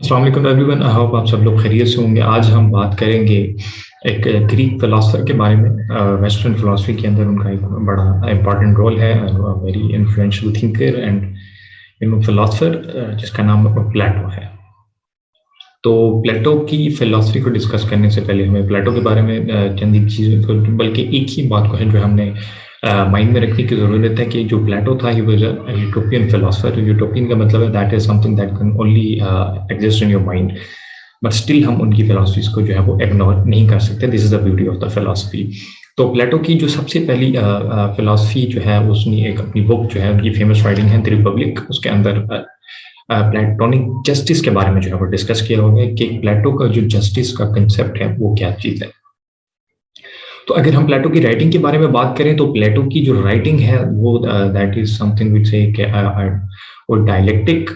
अस्सलाम वालेकुम everyone. I hope आप सब लोग खैरियत से होंगे। आज हम बात करेंगे एक ग्रीक फिलोसफर के बारे में। वेस्टर्न फिलोसफी के अंदर उनका एक बड़ा इंपॉर्टेंट रोल है, very influential thinker and philosopher जिसका नाम प्लेटो है। तो प्लेटो की फिलोसफी को डिस्कस करने से पहले हमें प्लेटो के बारे में चंद एक चीज़ों को, बल्कि एक ही बात को है जो हमने माइंड में रखने की ज़रूरत है कि जो प्लेटो था, he was a utopian philosopher. Utopian का मतलब है that is something that can only exist in your mind, but still हम उनकी फिलोसफीज को जो है वो इग्नोर नहीं कर सकते। This is the beauty of the philosophy. तो प्लेटो की जो सबसे पहली फिलोसफी जो है, उसने एक अपनी बुक जो है, उनकी फेमस राइटिंग है द रिपब्लिक, उसके अंदर प्लेटोनिक जस्टिस के बारे में जो है वो डिस्कस किया होगा कि प्लेटो का जो जस्टिस का कंसेप्ट है वो क्या चीज़ है। तो अगर हम प्लेटो की राइटिंग के बारे में बात करें तो प्लेटो की जो राइटिंग है वो दैट इज समथिंग विच से वो डायलेक्टिक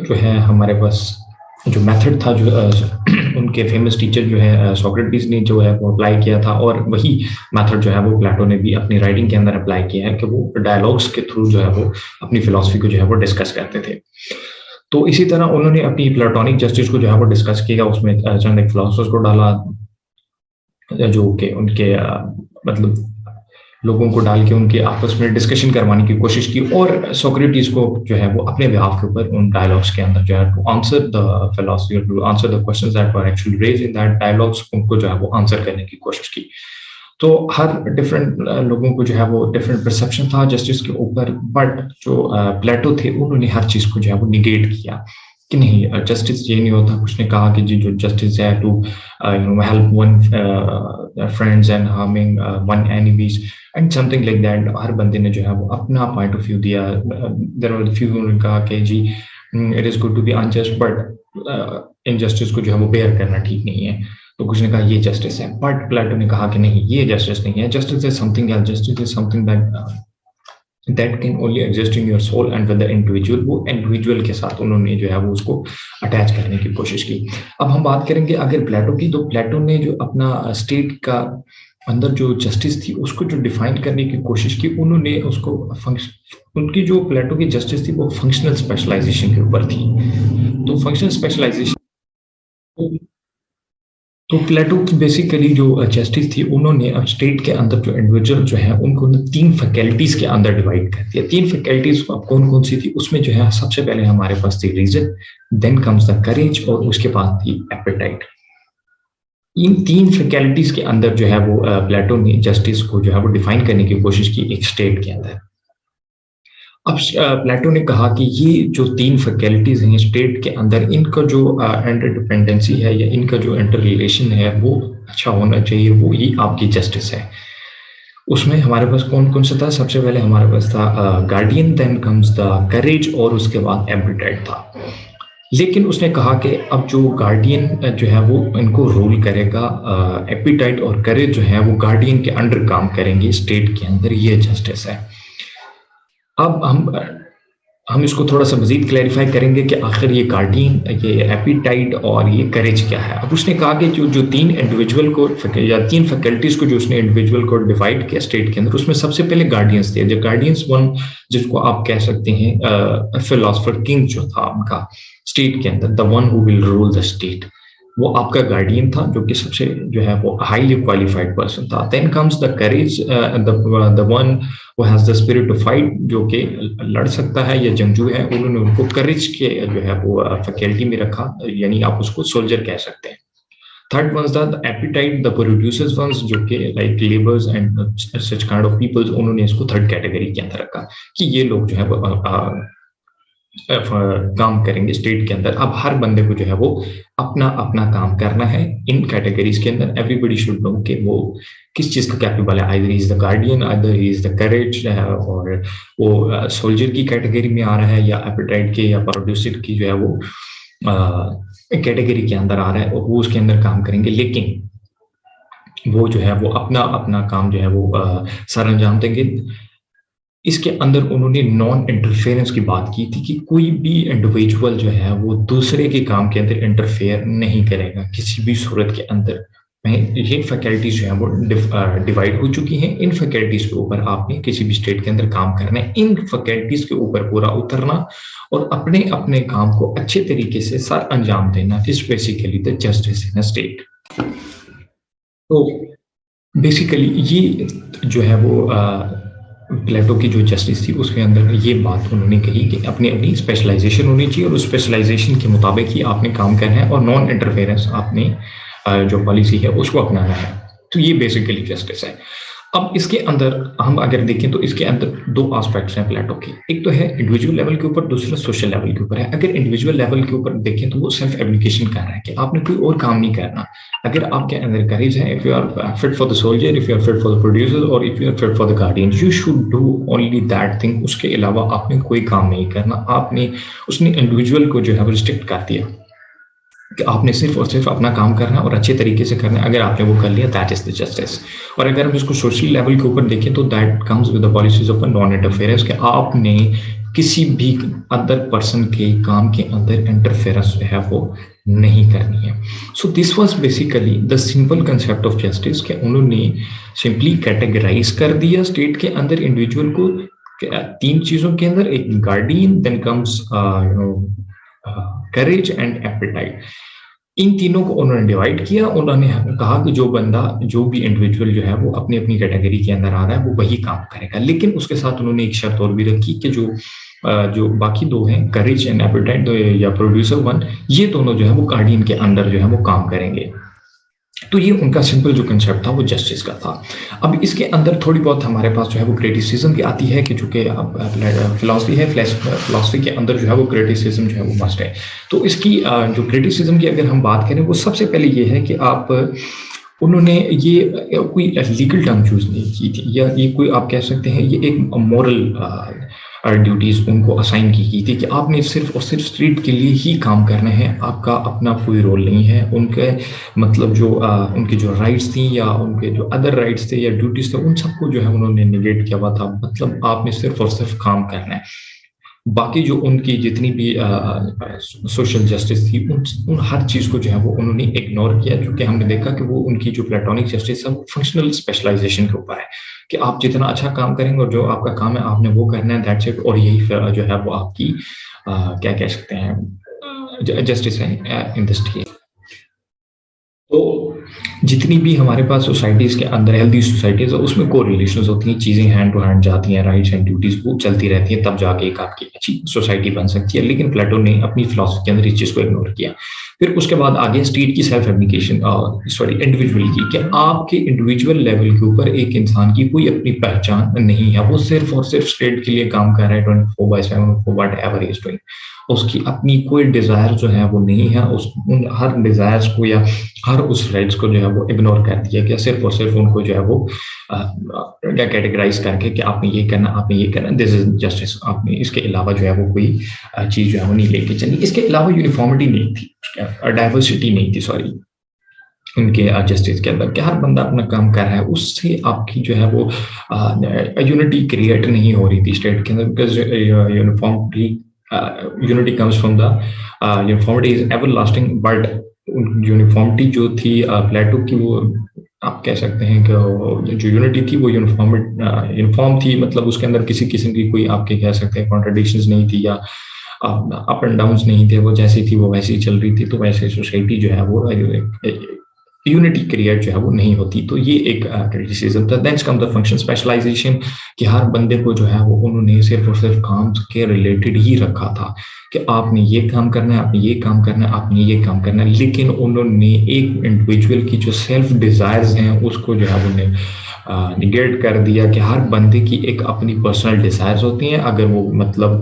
जो है हमारे पास जो मेथड था, जो उनके फेमस टीचर जो है सोक्रेटिस ने जो है वो अप्लाई किया था, और वही मेथड जो है वो प्लेटो ने भी अपनी राइटिंग के अंदर अप्लाई किया है कि वो डायलॉग्स के थ्रू जो है वो अपनी फिलोसफी को जो है वो डिस्कस करते थे। तो इसी तरह उन्होंने अपनी प्लेटोनिक जस्टिस को जो है वो डिस्कस किया, उसमें चंद एक फिलोसफर्स को डाला जो कि उनके मतलब लोगों को डाल के उनके आपस में डिस्कशन करवाने की कोशिश की, और सोक्रेटिस को जो है वो अपने बिहाफ के ऊपर उन डायलॉग्स के अंदर जो है to answer the philosophy, to answer the questions that were actually raised in that dialogues, उनको जो है वो आंसर करने की कोशिश की। तो हर डिफरेंट लोगों को जो है वो डिफरेंट परसेप्शन था जस्टिस के ऊपर, बट जो प्लेटो थे उन्होंने हर चीज को जो है वो निगेट किया कि नहीं, जस्टिस ये नहीं होता। कुछ ने कहा कि जी जो जस्टिस है to help one friends and harming one enemies and something like that. हर बंदे ने जो है वो अपना पॉइंट ऑफ व्यू दिया। देयर वर फ्यू ने कहा कि जी it is good to be unjust, but injustice को जो है वो बेयर करना ठीक नहीं है। तो कुछ ने कहा ये जस्टिस है, बट प्लेटो ने कहा कि नहीं, ये जस्टिस नहीं है। Justice is something else. Justice is something that can only exist in your soul and with the individual. वो इंडिविजुअल के साथ उन्होंने जो है वो उसको अटैच करने की कोशिश की। अब हम बात करेंगे अगर प्लेटो की, तो प्लेटो ने जो अपना स्टेट का अंदर जो जस्टिस थी उसको जो डिफाइन करने की कोशिश की, उन्होंने उसको उनकी जो प्लेटो की जस्टिस थी वो फंक्शनल स्पेशलाइजेशन के ऊपर थी। तो फंक्शनल स्पेशलाइजेशन, तो प्लेटो की बेसिकली जो जस्टिस थी, उन्होंने अब स्टेट के अंदर जो इंडिविजुअल जो है उनको तीन फैकल्टीज के अंदर डिवाइड कर दिया। तीन फैकल्टीज कौन कौन सी थी उसमें जो है सबसे पहले हमारे पास थी reason, then comes the courage, और उसके बाद थी एपेटाइट। इन तीन फैकल्टीज के अंदर जो है वो प्लेटो ने जस्टिस को जो है वो डिफाइन करने की कोशिश की एक स्टेट के अंदर। अब प्लेटो ने कहा कि ये जो तीन फैकल्टीज हैं स्टेट के अंदर, इनका जो इंटर डिपेंडेंसी है या इनका जो इंटर रिलेशन है वो अच्छा होना चाहिए, वो ही आपकी जस्टिस है। उसमें हमारे पास कौन कौन सा था? सबसे पहले हमारे पास था guardian, then comes the courage, और उसके बाद एपेटाइट था। लेकिन उसने कहा कि अब जो गार्डियन जो है वो इनको रूल करेगा, एपेटाइट और करेज जो है वो गार्डियन के अंडर काम करेंगे स्टेट के अंदर, ये जस्टिस है। अब हम इसको थोड़ा सा मजीद क्लैरिफाई करेंगे कि आखिर ये गार्डियन, ये एपेटाइट और ये करेज क्या है। अब उसने कहा कि जो जो तीन इंडिविजुअल को या तीन फैकल्टीज को जो उसने इंडिविजुअल को डिवाइड किया स्टेट के अंदर, उसमें सबसे पहले गार्डियंस थे। जो गार्डियंस वन, जिसको आप कह सकते हैं फिलोसफर किंग जो था उनका स्टेट के अंदर, the one who will rule the state, वो आपका गार्डियन था, जो कि सबसे जो है वो हाईली क्वालिफाइड पर्सन था। Then comes the courage, the one who has the spirit to fight, जो कि लड़ सकता है या जंगजू है। उन्होंने उनको करेज के जो है वो फैकल्टी में रखा, यानी आप उसको सोल्जर कह सकते हैं। Third ones the appetite, the producers ones, जो कि like labours and such kind of peoples, उन्होंने इसको थर्ड कैटेगरी के अंदर रखा कि ये लोग जो है वो काम करेंगे स्टेट के अंदर। अब हर बंदे को जो है वो अपना अपना काम करना है इन कैटेगरीज के अंदर। एवरीबडी शुड नो कि वो किस चीज का कैपेबल है, either is the guardian, either is the courage, और वो सोल्जर की कैटेगरी में आ रहा है, या एपेटाइट के या प्रोड्यूसर की जो है वो कैटेगरी के अंदर आ रहा है, और वो उसके अंदर काम करेंगे। लेकिन वो जो है वो अपना अपना काम जो है वो सर अंजाम देंगे। इसके अंदर उन्होंने नॉन इंटरफेरेंस की बात की थी कि कोई भी इंडिविजुअल जो है वो दूसरे के काम के अंदर इंटरफेयर नहीं करेगा किसी भी सूरत के अंदर। में ये फैकल्टीज जो है वो डिवाइड हो चुकी हैं। इन फैकल्टीज के ऊपर आपने किसी भी स्टेट के अंदर काम करना है, इन फैकल्टीज के ऊपर पूरा उतरना और अपने अपने काम को अच्छे तरीके से सर अंजाम देना is basically the justice in a state. तो बेसिकली ये जो है वो प्लेटो की जो जस्टिस थी उसके अंदर ये बात उन्होंने कही कि अपनी अपनी स्पेशलाइजेशन होनी चाहिए और उस स्पेशलाइजेशन के मुताबिक ही आपने काम करना है और नॉन इंटरफेरेंस आपने जो पॉलिसी है उसको अपनाना है। तो ये बेसिकली जस्टिस है। अब इसके अंदर हम अगर देखें तो इसके अंदर दो एस्पेक्ट्स हैं प्लेटो के, एक तो है इंडिविजुअल लेवल के ऊपर, दूसरा सोशल लेवल के ऊपर है। अगर इंडिविजुअल लेवल के ऊपर देखें तो वो सेल्फ एब्डिकेशन कर रहा है कि आपने कोई और काम नहीं करना। अगर आपके अंदर करेज है, if you are fit for the soldier, if you are fit for the producer और if you are fit for the guardian, you should do only that thing. उसके अलावा आपने कोई काम नहीं करना। आपने उसने इंडिविजुअल को जो है रिस्ट्रिक्ट कर दिया कि आपने सिर्फ और सिर्फ अपना काम करना और अच्छे तरीके से करना है। अगर आपने वो कर लिया दैट इज द जस्टिस। और अगर हम इसको सोशल लेवल के ऊपर देखें तो that comes with the policies of non interference कि आपने किसी भी अदर पर्सन के काम के अंदर इंटरफेरेंस जो है वो नहीं करनी है। So this was basically the simple concept of justice कि उन्होंने सिंपली कैटेगराइज कर दिया स्टेट के अंदर इंडिविजुअल को तीन चीजों के अंदर, एक guardian, then comes courage and appetite. इन तीनों को उन्होंने डिवाइड किया। उन्होंने कहा कि जो बंदा, जो भी इंडिविजुअल जो है वो अपनी अपनी कैटेगरी के अंदर आ रहा है वो वही काम करेगा। लेकिन उसके साथ उन्होंने एक शर्त और भी रखी कि जो बाकी दो हैं, करेज एंड एपेटाइट या प्रोड्यूसर वन, ये दोनों जो है वो गार्डियन के अंदर जो है वो काम करेंगे। तो ये उनका सिंपल जो कंसेप्ट था वो जस्टिस का था। अब इसके अंदर थोड़ी बहुत हमारे पास जो है वो क्रिटिसिज्म भी आती है कि जो कि फिलॉसफी है, फिलॉसफी के अंदर जो है वो क्रिटिसिज्म जो है वो मस्ट है। तो इसकी जो क्रिटिसिज्म की अगर हम बात करें वो सबसे पहले ये है कि आप उन्होंने ये कोई लीगल टर्म चूज नहीं की थी, या ये कोई आप कह सकते हैं ये एक मॉरल ड्यूटीज उनको असाइन की गई थी कि आपने सिर्फ और सिर्फ स्ट्रीट के लिए ही काम करना है, आपका अपना कोई रोल नहीं है। उनके मतलब जो उनकी जो राइट्स थी या उनके जो अदर राइट्स थे या ड्यूटीज थे उन सबको जो है उन्होंने निगेट किया हुआ था। मतलब आपने सिर्फ और सिर्फ काम करना है। बाकी जो उनकी जितनी भी सोशल जस्टिस थी उन हर चीज को जो है वो उन्होंने इग्नोर किया, क्योंकि हमने देखा कि वो उनकी जो प्लेटोनिक जस्टिस है वो फंक्शनल स्पेशलाइजेशन के ऊपर है कि आप जितना अच्छा काम करेंगे और जो आपका काम है आपने वो करना है, दैट्स इट। और यही जो है वो आपकी क्या कह सकते हैं जस्टिस है इन द स्टेट। तो जितनी भी हमारे पास सोसाइटीज के अंदर हेल्दी सोसाइटीज है उसमें को रिलेशन होती हैं, चीजें हैंड टू हैंड जाती हैं, राइट्स एंड ड्यूटीज वो चलती रहती हैं, तब जाके एक आपकी अच्छी सोसाइटी बन सकती है। लेकिन प्लेटो ने अपनी फिलॉसफी के अंदर इस चीज को इग्नोर किया। फिर उसके बाद आगे स्टेट की सेल्फ एप्लीकेशन, सॉरी इंडिविजुअल की, कि आपके इंडिविजुअल लेवल के ऊपर एक इंसान की कोई अपनी पहचान नहीं है, वो सिर्फ और सिर्फ स्टेट के लिए काम कर रहा है 24/7 for what ever is doing. उसकी अपनी कोई डिजायर जो है वो नहीं है। उन हर डिजायर्स को या हर उस राइट्स को जो है वो इग्नोर कर दिया गया, सिर्फ और सिर्फ उनको जो है वो कैटेगराइज करके कि आपने ये करना, आपने ये करना, दिस इज जस्टिस। आपने इसके अलावा जो है वो कोई चीज जो है वो नहीं लेके चली। इसके अलावा यूनिफॉर्मिटी नहीं थी, डाइवर्सिटी नहीं थी, सॉरी, उनके जस्टिस के अंदर कि हर बंदा अपना काम कर रहा है, उससे आपकी जो है वो यूनिटी क्रिएट नहीं हो रही थी स्टेट के अंदर। Because unity comes from the uniformity is ever lasting. But uniformity जो थी प्लेटो की, वो आप कह सकते हैं कि जो यूनिटी थी वो यूनिफॉर्म थी, मतलब उसके अंदर किसी किस्म की कोई आपके कह सकते हैं कॉन्ट्रडिक्शंस नहीं थी या अप एंड डाउन नहीं थे। वो जैसी थी वो वैसी ही चल रही थी। तो वैसे सोसाइटी जो है वो यूनिटी क्रिएट जो है वो नहीं होती। तो ये एक क्रिटिसिज्म था। Then come the function specialisation कि हर बंदे को जो है वो उन्होंने सिर्फ और सिर्फ काम के रिलेटेड ही रखा था कि आपने ये काम करना है, आपने ये काम करना है, आपने ये काम करना है। लेकिन उन्होंने एक इंडिविजुअल की जो सेल्फ डिजायर्स हैं उसको जो है उन्हें निगेट कर दिया कि हर बंदे की एक अपनी पर्सनल डिजायर्स होती हैं। अगर वो मतलब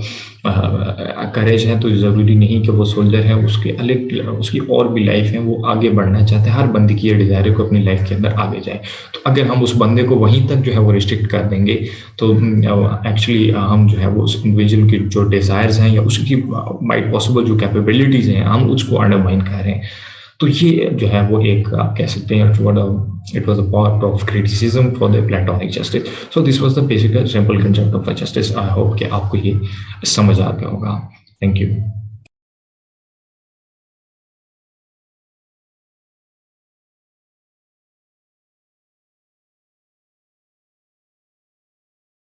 करेज है तो जरूरी नहीं कि वो सोल्जर है, उसके अलग उसकी और भी लाइफ है, वो आगे बढ़ना चाहते हैं। हर बंदे की ये डिजायर है को अपनी लाइफ के अंदर आगे जाए। तो अगर हम उस बंदे को वहीं तक जो है वो रिस्ट्रिक्ट कर देंगे तो एक्चुअली हम जो है वो उस इंडिविजुअल की जो डिजायर्स हैं या उसकी माइट पॉसिबल जो कैपेबिलिटीज हैं हम उसको अंडरमाइन कर रहे हैं। तो ये जो है वो एक आप कह सकते हैं it was a part of criticism for the Platonic justice. So this was the basic simple concept of justice. I hope कि आपको ये समझ आ गया होगा. Thank you.